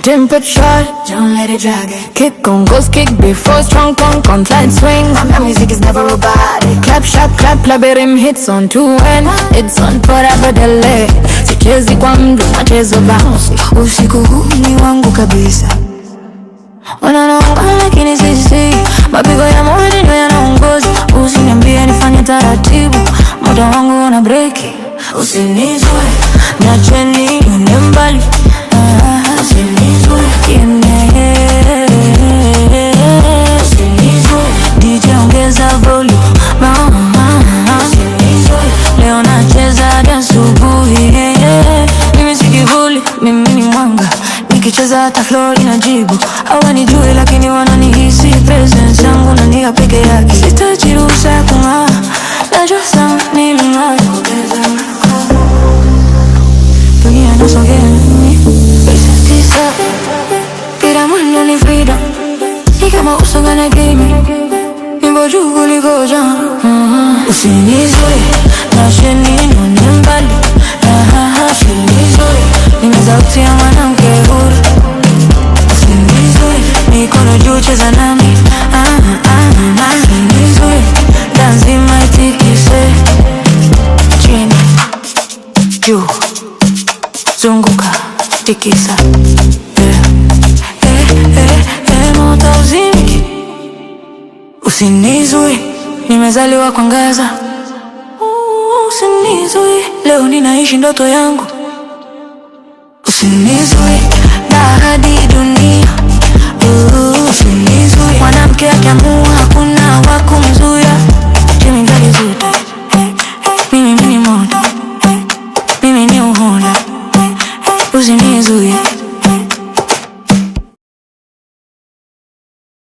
Temperature, don't let it drag it. Kick on, ghost kick before strong con slide swing. My music is never robotic. Clap, sharp, clap, rhythm hits on 2 and it's on forever delay. Sichezi kwa mdu, machezo bounce. Usiku huu ni wangu kabisa. Wananaonga lakini sisi mapigo ya moyo ndio yanaongoza. Usiniambie nifanye taratibu, moto wangu una breki. Usinizue, niacheni niende mbali. Usinizue, usinizue, DJ ongeza volume. Usinizue, leo nacheza hadi asubuhi. Mimi si kivuli, mimi ni mwanga. Nikicheza hata floor inajibu. Hawanijui lakini wananihisi. Presence yangu na nia peke yake. Sitaji ruhusa ya kung'aa. Najua sana nilimwaga. Dunia inasogea nami. Tisa kila mwendo ni freedom. Ni kama usonga na game. Nimbo juu kuliko jana. Usinizue, nasheni niende mbali. Usinizue, nina sauti ya mwanamke huru. Usinizue, mikono juu cheza nami. Usinizue, lazima itikise. Chini, juu, zunguka, tikisa. Moto uzimiki. Usinizue, nimezaliwa kuangaza. Usinizue, leo ninaishi ndoto yangu. Usinizue, na hadi dunia. Usinizue, mwanamke akiamua hakuna wa kumzuia. Jimmy ndani zote. Mimi ni moto. Mimi ni uhonda. Usinizuie.